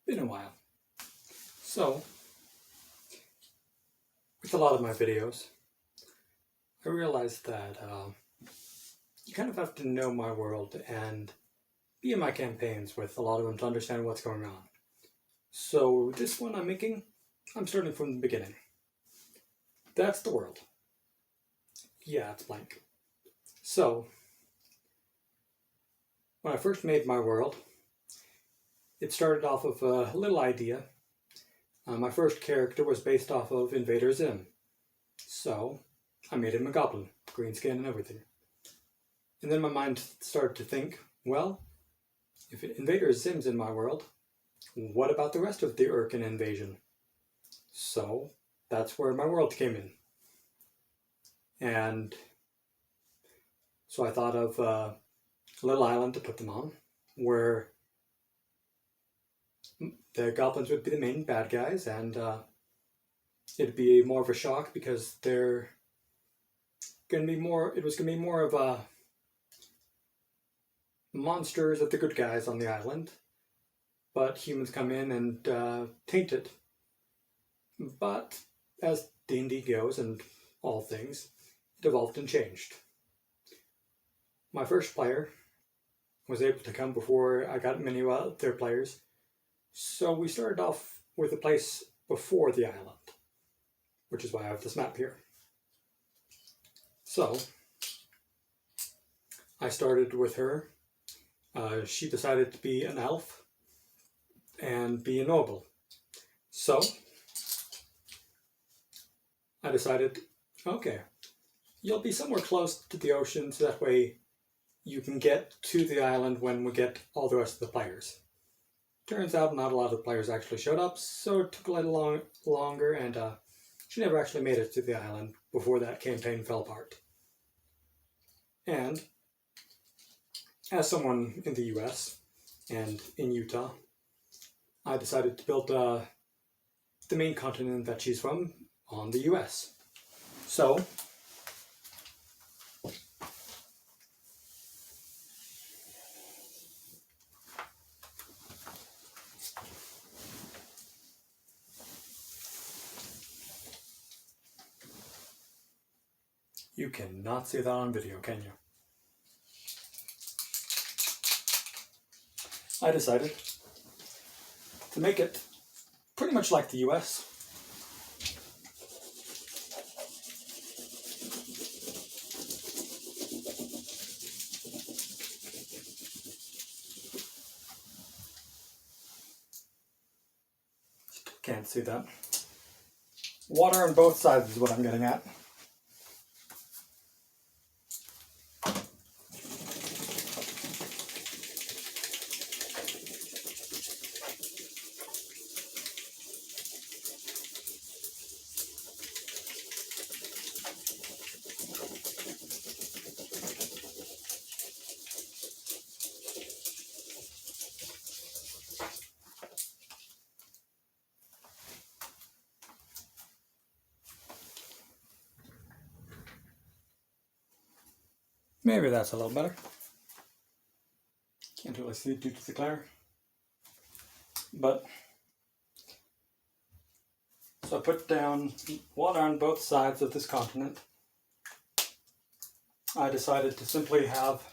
Been a while. So, with a lot of my videos, I realized that you kind of have to know my world and be in my campaigns with a lot of them to understand what's going on. So this one I'm starting from the beginning. That's the world. Yeah, it's blank. So, when I first made my world, it started off of a little idea. My first character was based off of Invader Zim. So, I made him a goblin, green skin and everything. And then my mind started to think, well, if Invader Zim's in my world, what about the rest of the Urkin invasion? So, that's where my world came in. And so I thought of a little island to put them on, where the goblins would be the main bad guys, and it'd be more of a shock because it was going to be more of a monsters of the good guys on the island, but humans come in and taint it. But as D&D goes, and all things, it evolved and changed. My first player was able to come before I got many other players, so we started off with a place before the island, which is why I have this map here. So, I started with her. She decided to be an elf and be a noble. So, I decided, okay, you'll be somewhere close to the ocean, so that way you can get to the island when we get all the rest of the players. Turns out not a lot of the players actually showed up, so it took a little longer, and she never actually made it to the island before that campaign fell apart. And as someone in the US and in Utah, I decided to build the main continent that she's from on the US. So, you cannot see that on video, can you? I decided to make it pretty much like the US. Can't see that. Water on both sides is what I'm getting at. Maybe that's a little better. Can't really see due to the glare. But, so I put down water on both sides of this continent. I decided to simply have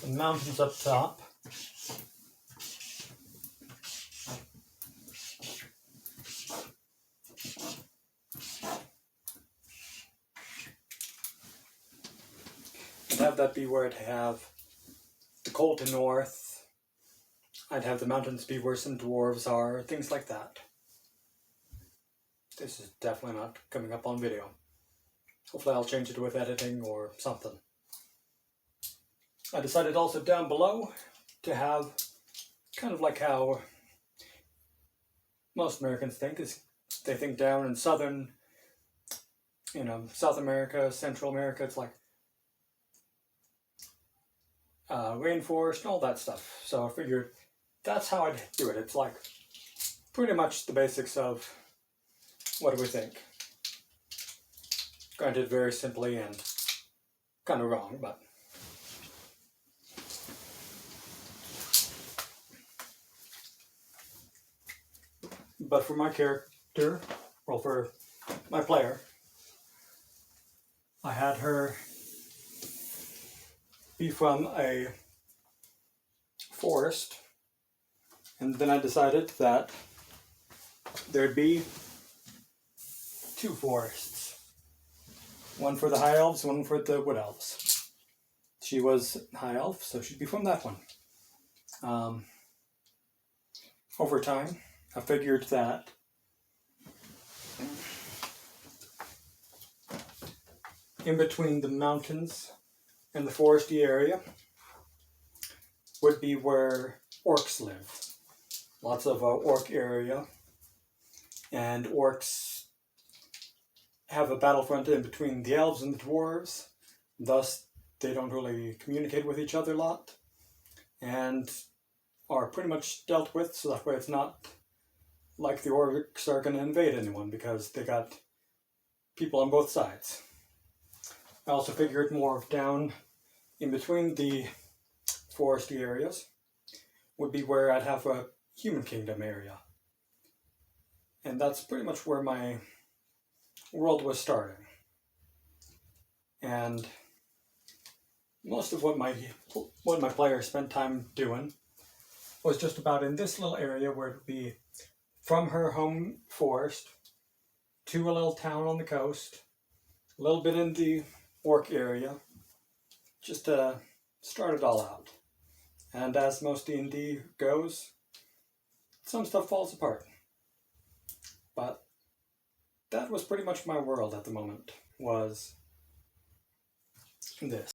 some mountains up top. Have that be where I'd have the cold to north. I'd have the mountains be where some dwarves are, things like that. This is definitely not coming up on video. Hopefully I'll change it with editing or something. I decided also down below to have kind of like how most Americans think. They think down in southern, South America, Central America, it's like rainforest and all that stuff. So I figured that's how I'd do it. It's like pretty much the basics of what do we think. Granted, very simply and kind of wrong, but for my character, well, for my player, I had her be from a forest, and then I decided that there'd be 2 forests. One for the High Elves, one for the Wood Elves. She was High Elf, so she'd be from that one. Over time, I figured that in between the mountains and the foresty area would be where orcs live. Lots of orc area, and orcs have a battlefront in between the elves and the dwarves, thus they don't really communicate with each other a lot, and are pretty much dealt with, so that way it's not like the orcs are going to invade anyone, because they got people on both sides. I also figured more down in between the foresty areas would be where I'd have a human kingdom area. And that's pretty much where my world was starting. And most of what my players spent time doing was just about in this little area, where it would be from her home forest to a little town on the coast, a little bit in the orc area, just to start it all out. And as most D&D goes, some stuff falls apart. But that was pretty much my world at the moment, was this.